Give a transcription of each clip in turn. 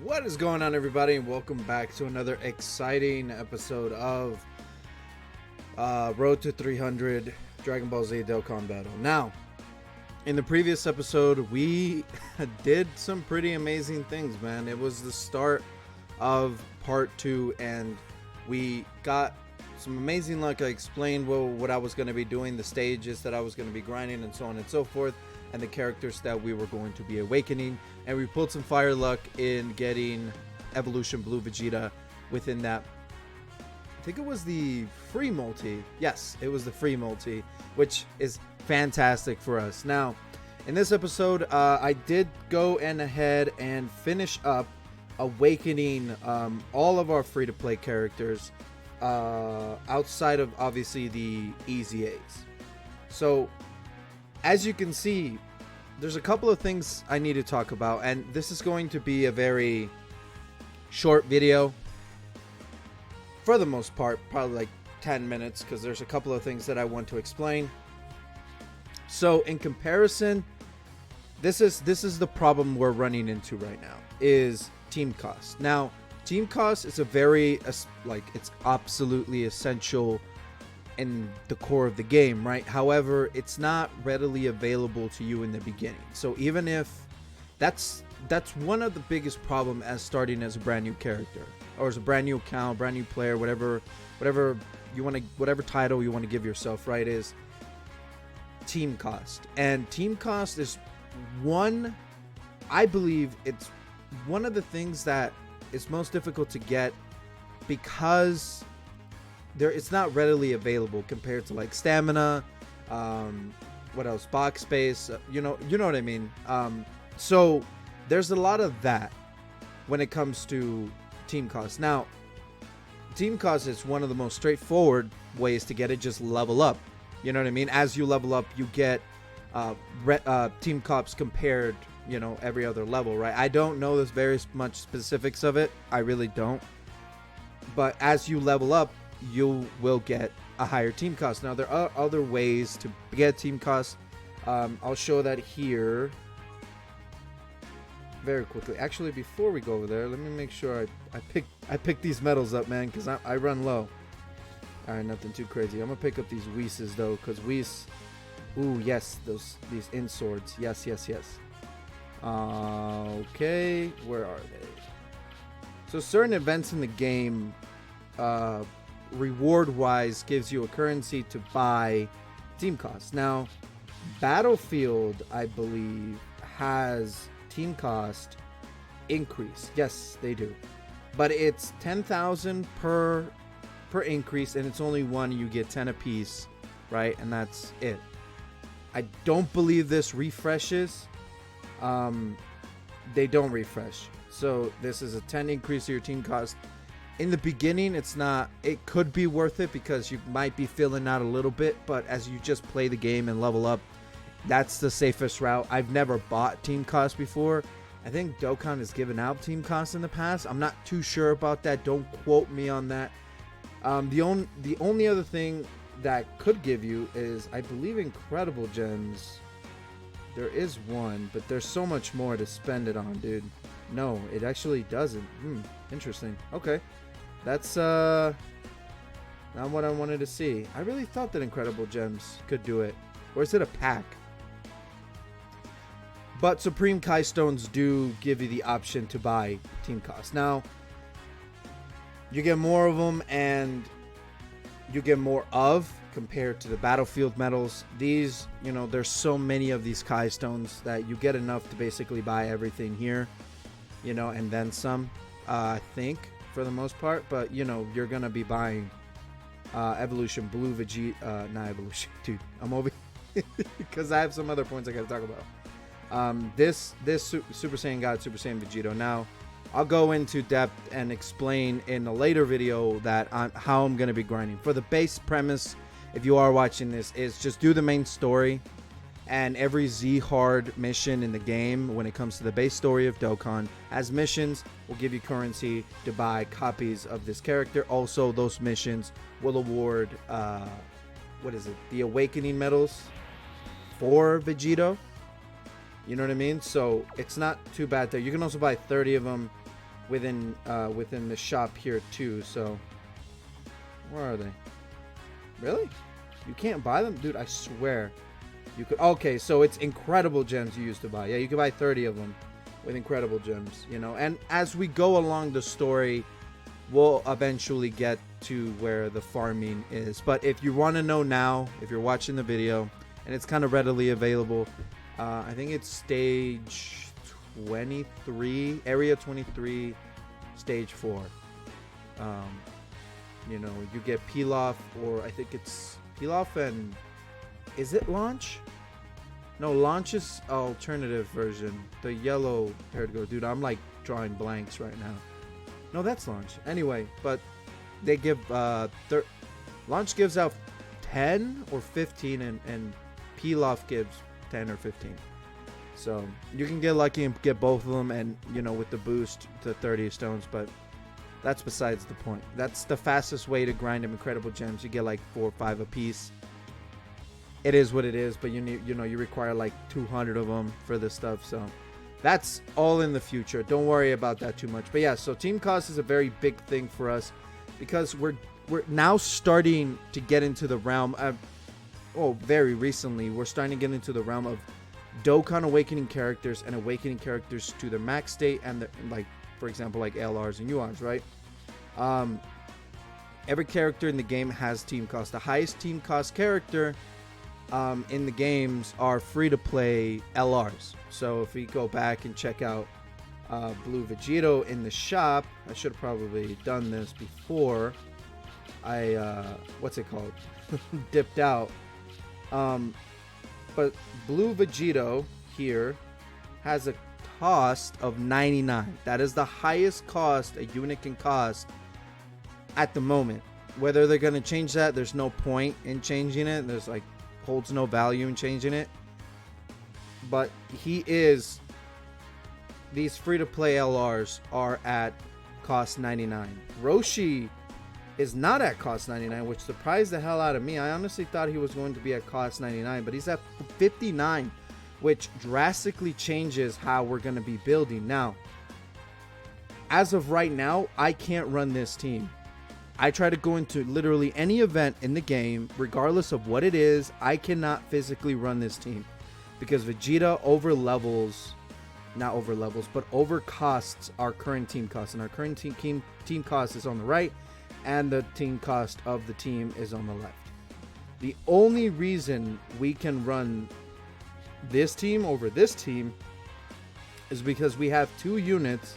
What is going on, everybody, and welcome back to another exciting episode of Road to 300 Dragon Ball Z Dokkan Battle. Now, in the previous episode, we did some pretty amazing things, man. It was the start of part 2, and we got some amazing luck. I explained what I was going to be doing, the stages that I was going to be grinding, and so on and so forth, and the characters that we were going to be awakening. And we pulled some fire luck in getting Evolution Blue Vegeta within that. I think it was the free multi. Yes, it was the free multi, which is fantastic for us. Now, in this episode, I did go ahead and finish up awakening all of our free-to-play characters outside of, obviously, the easy A's. So, as you can see, there's a couple of things I need to talk about, and this is going to be a very short video for the most part, probably like 10 minutes, because there's a couple of things that I want to explain. So in comparison, this is the problem we're running into right now, is team cost. Now, team cost is a very it's absolutely essential in the core of the game, right? However, it's not readily available to you in the beginning. So even if that's one of the biggest problem as starting as a brand new character, or as a brand new account, brand new player, whatever you want to, whatever title you want to give yourself, right, is team cost. And team cost is I believe it's one of the things that is most difficult to get, because it's not readily available compared to like stamina, what else, box space, you know what I mean. So there's a lot of that when it comes to team cost. Now, team cost is one of the most straightforward ways to get it. Just level up, you know what I mean. As you level up, you get team cost compared, every other level, right? I don't know this very much specifics of it, I really don't, but as you level up, you will get a higher team cost. Now, there are other ways to get team cost. I'll show that here very quickly. Actually, before we go over there, let me make sure I pick these medals up, man, because I run low. All right, nothing too crazy. I'm gonna pick up these Whis though, because Whis, ooh, yes, these in swords, yes. Okay, where are they? So certain events in the game, reward wise, gives you a currency to buy team cost. Now, Battlefield, I believe, has team cost increase. Yes, they do, but it's 10,000 per increase, and it's only one. You get 10 apiece, right? And that's it. I don't believe this refreshes. They don't refresh. So this is a 10 increase to your team cost. In the beginning, it could be worth it because you might be filling out a little bit, but as you just play the game and level up, that's the safest route. I've never bought team cost before. I think Dokkan has given out team cost in the past. I'm not too sure about that. Don't quote me on that. The only other thing that could give you is, I believe, incredible gems. There is one, but there's so much more to spend it on, dude. No, it actually doesn't. Interesting. Okay. That's not what I wanted to see. I really thought that incredible gems could do it. Or is it a pack? But Supreme Kai Stones do give you the option to buy team cost. Now, you get more of them, and you get more of compared to the Battlefield medals. These, there's so many of these Kai Stones that you get enough to basically buy everything here, and then some, I think, for the most part. But, you're going to be buying Evolution Blue Vegeta, not Evolution, dude, I'm over because I have some other points I got to talk about. This Super Saiyan God, Super Saiyan Vegito. Now, I'll go into depth and explain in a later video how I'm going to be grinding. For the base premise, if you are watching this, is just do the main story, and every Z hard mission in the game, when it comes to the base story of Dokkan, as missions will give you currency to buy copies of this character. Also, those missions will award the awakening medals for Vegito. You know what I mean? So it's not too bad there. You can also buy 30 of them within the shop here too. So where are they? Really? You can't buy them, dude. I swear you could. Okay, so it's incredible gems you used to buy. Yeah, you could buy 30 of them with incredible gems, you know. And as we go along the story, we'll eventually get to where the farming is. But if you want to know now, if you're watching the video and it's kind of readily available, I think it's stage 23, area 23, stage 4. You know, you get Pilaf, or I think it's Pilaf and is it Launch? No, Launch is alternative version. The yellow haired girl. Dude, I'm like drawing blanks right now. No, that's Launch. Anyway, but they give Launch gives out 10 or 15 and Pilaf gives 10 or 15. So you can get lucky and get both of them, and you know, with the boost to 30 stones, but that's besides the point. That's the fastest way to grind them incredible gems. You get like 4 or 5 a piece. It is what it is, but you need, you know, you require like 200 of them for this stuff. So that's all in the future. Don't worry about that too much. But yeah, so team cost is a very big thing for us because we're now starting to get into the realm of, very recently we're starting to get into the realm of Dokkan awakening characters and awakening characters to their max state and the, like, for example, like LRs and URs, right? Every character in the game has team cost. The highest team cost character in the games are free-to-play LRs. So if we go back and check out Blue Vegito in the shop, I should have probably done this before I what's it called? Dipped out. But Blue Vegito here has a cost of 99. That is the highest cost a unit can cost at the moment. Whether they're going to change that, there's no point in changing it. There's like holds no value in changing it. But he is, these free-to-play LRs are at cost 99. Roshi is not at cost 99, which surprised the hell out of me. I honestly thought he was going to be at cost 99, but he's at 59, which drastically changes how we're going to be building. Now, as of right now, I can't run this team. I try to go into literally any event in the game, regardless of what it is. I cannot physically run this team because Vegeta overcosts our current team cost, and our current team cost is on the right, and the team cost of the team is on the left. The only reason we can run this team over this team is because we have 2 units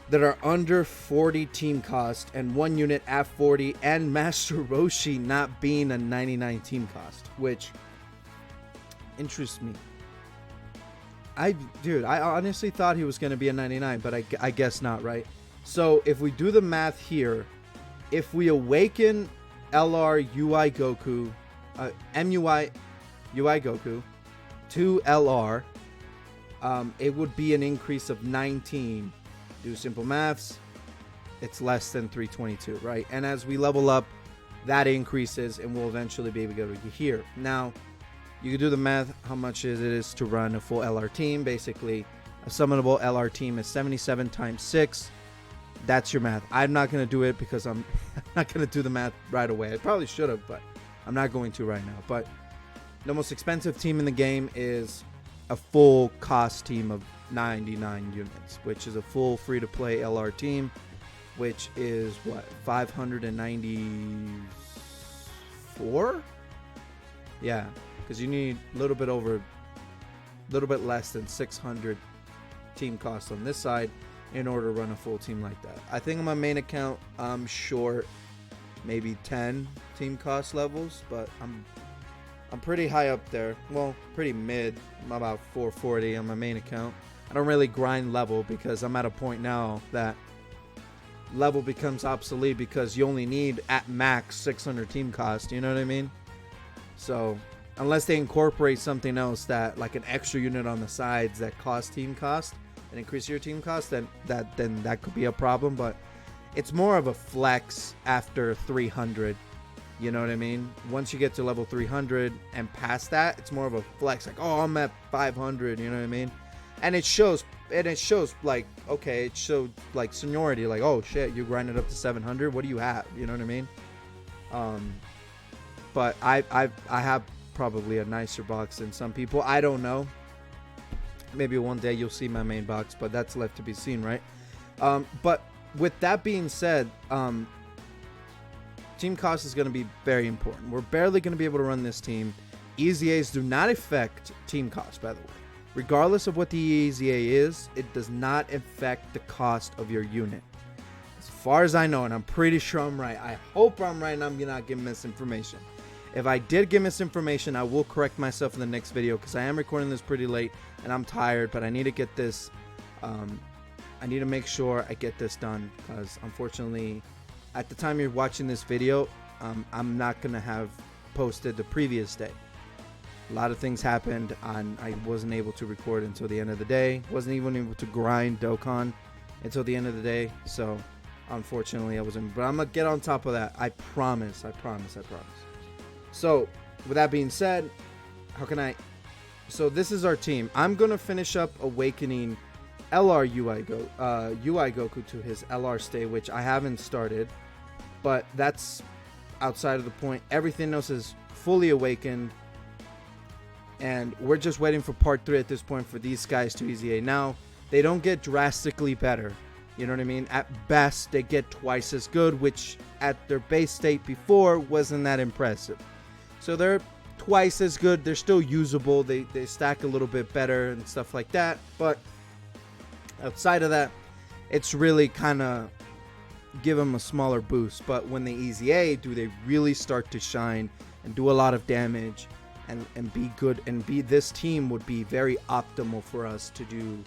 that are under 40 team cost and 1 unit at 40, and Master Roshi not being a 99 team cost, which interests me. I honestly thought he was going to be a 99, but I guess not, right? So if we do the math here, if we awaken LR UI Goku, MUI UI Goku to LR, it would be an increase of 19. Do simple maths, it's less than 322, right? And as we level up, that increases, and we'll eventually be able to go to here. Now, you can do the math, how much it is to run a full LR team. Basically, a summonable LR team is 77 times 6. That's your math. I'm not going to do it because I'm not going to do the math right away. I probably should have, but I'm not going to right now. But the most expensive team in the game is a full cost team of 99 units, which is a full free-to-play LR team, which is what, 594? Yeah, because you need a little bit less than 600 team cost on this side in order to run a full team like that. I think on my main account I'm short maybe 10 team cost levels, but I'm pretty high up there. Well, pretty mid. I'm about 440 on my main account. I don't really grind level because I'm at a point now that level becomes obsolete because you only need at max 600 team cost. You know what I mean? So unless they incorporate something else, that like an extra unit on the sides that cost team cost and increase your team cost, then that could be a problem. But it's more of a flex after 300. You know what I mean? Once you get to level 300 and past that, it's more of a flex. Like, oh, I'm at 500. You know what I mean? And it shows like, okay, it showed like seniority, like, oh shit, you grinded up to 700. What do you have? You know what I mean? But I have probably a nicer box than some people. I don't know. Maybe one day you'll see my main box, but that's left to be seen, right? But with that being said, team cost is going to be very important. We're barely going to be able to run this team. EZAs do not affect team cost, by the way. Regardless of what the EZA is, it does not affect the cost of your unit. As far as I know, and I'm pretty sure I'm right. I hope I'm right and I'm not giving misinformation. If I did give misinformation, I will correct myself in the next video because I am recording this pretty late and I'm tired, but I need to get this, I need to make sure I get this done because unfortunately, at the time you're watching this video, I'm not going to have posted the previous day. A lot of things happened and I wasn't able to record until the end of the day. Wasn't even able to grind Dokkan until the end of the day. So unfortunately I wasn't, but I'm going to get on top of that. I promise. So with that being said, so this is our team. I'm going to finish up awakening LR UI Goku to his LR state, which I haven't started, but that's outside of the point. Everything else is fully awakened. And we're just waiting for part 3 at this point for these guys to EZA. Now, they don't get drastically better. You know what I mean? At best, they get twice as good, which at their base state before wasn't that impressive. So they're twice as good. They're still usable. They stack a little bit better and stuff like that. But outside of that, it's really kind of give them a smaller boost. But when they EZA, do they really start to shine and do a lot of damage? And be good, and this team would be very optimal for us to do,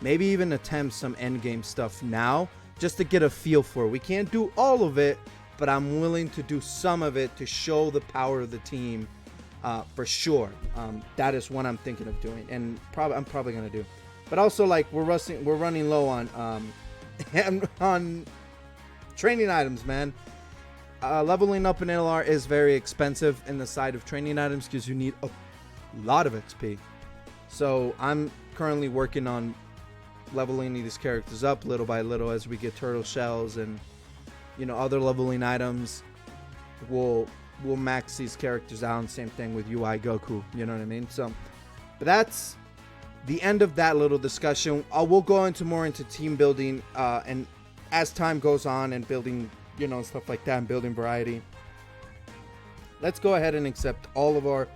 maybe even attempt some end game stuff now, just to get a feel for it. We can't do all of it, but I'm willing to do some of it to show the power of the team, for sure. That is what I'm thinking of doing, and I'm probably gonna do. But also, like, we're running low on on training items, man. Leveling up in LR is very expensive in the side of training items because you need a lot of XP. So I'm currently working on leveling these characters up little by little as we get turtle shells and, you know, other leveling items. We'll max these characters out, and same thing with UI Goku. You know what I mean? So, but that's the end of that little discussion. We'll go into team building, and as time goes on and building, you know, stuff like that, and building variety. Let's go ahead and accept all of our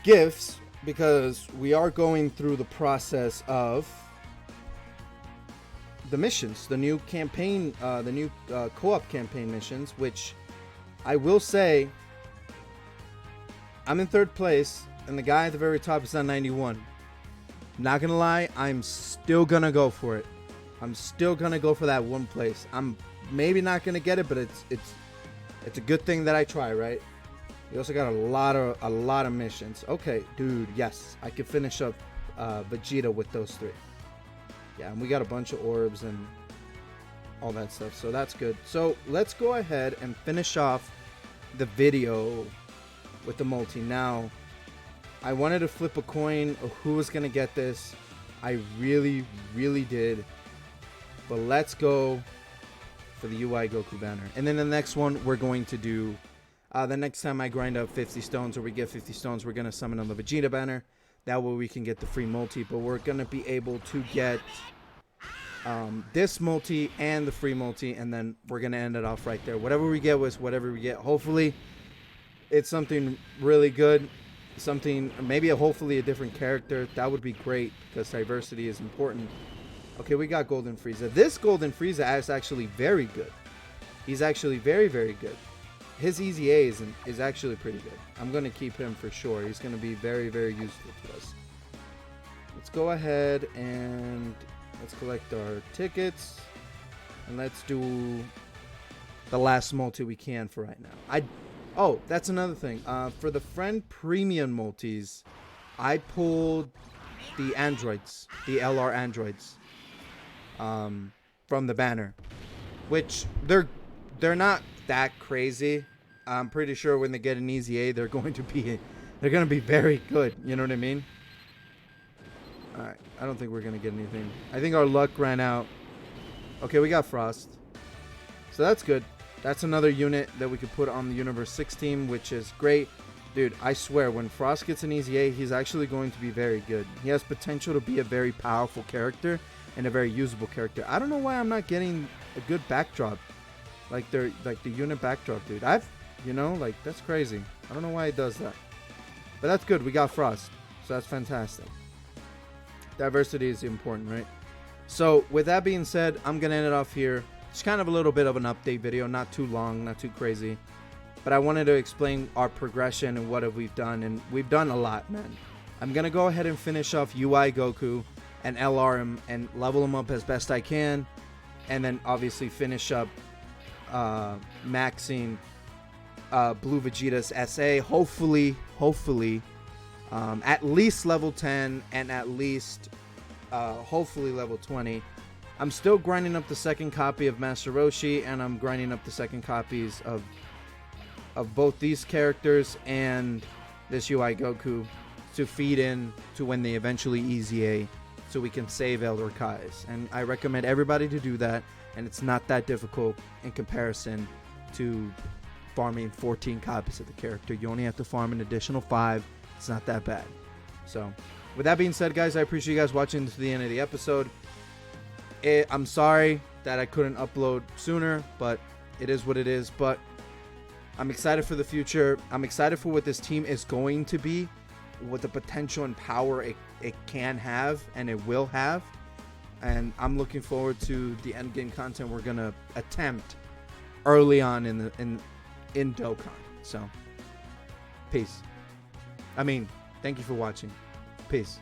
gifts because we are going through the process of the missions, the new campaign, the new co-op campaign missions, which I will say I'm in 3rd place and the guy at the very top is on 91. Not gonna lie, I'm still gonna go for it. I'm still gonna go for that 1 place. I'm maybe not gonna get it, but it's a good thing that I try, right? We also got a lot of missions. Okay, dude, yes, I could finish up Vegeta with those 3. Yeah, and we got a bunch of orbs and all that stuff, so that's good. So let's go ahead and finish off the video with the multi. Now, I wanted to flip a coin of who was gonna get this. I really did, but let's go for the UI Goku banner. And then the next one we're going to do, the next time I grind up 50 stones or we get 50 stones, we're going to summon on the Vegeta banner. That way we can get the free multi, but we're going to be able to get this multi and the free multi, and then we're going to end it off right there. Whatever we get was whatever we get. Hopefully it's something really good, something, maybe hopefully a different character. That would be great because diversity is important. Okay, we got Golden Frieza. This Golden Frieza is actually very good. He's actually very good. His EZA is actually pretty good. I'm going to keep him for sure. He's going to be very useful to us. Let's go ahead and let's collect our tickets. And let's do the last multi we can for right now. Oh, that's another thing. For the friend premium multis, I pulled the androids, the LR androids. From the banner, which they're not that crazy. I'm pretty sure when they get an EZA, they're going to be very good. You know what I mean? Alright, I don't think we're going to get anything. I think our luck ran out. Okay, we got Frost. So that's good. That's another unit that we could put on the Universe 6 team, which is great. Dude, I swear, when Frost gets an easy A, he's actually going to be very good. He has potential to be a very powerful character and a very usable character. I don't know why I'm not getting a good backdrop. Like the unit backdrop, dude. That's crazy. I don't know why it does that. But that's good. We got Frost. So that's fantastic. Diversity is important, right? So with that being said, I'm going to end it off here. It's kind of a little bit of an update video. Not too long, not too crazy. But I wanted to explain our progression and what have we've done. And we've done a lot, man. I'm going to go ahead and finish off UI Goku and LR him and level him up as best I can. And then obviously finish up maxing Blue Vegeta's SA. Hopefully, at least level 10 and at least hopefully level 20. I'm still grinding up the second copy of Master Roshi, and I'm grinding up the second copies of both these characters and this UI Goku to feed in to when they eventually easy A, so we can save Elder Kai's. And I recommend everybody to do that, and it's not that difficult in comparison to farming 14 copies of the character. You only have to farm an additional 5. It's not that bad. So with that being said, guys, I appreciate you guys watching to the end of the episode. I'm sorry that I couldn't upload sooner, but it is what it is. But I'm excited for the future. I'm excited for what this team is going to be, what the potential and power it can have and it will have. And I'm looking forward to the end game content we're gonna attempt early on in Dokkan. So peace. Thank you for watching. Peace.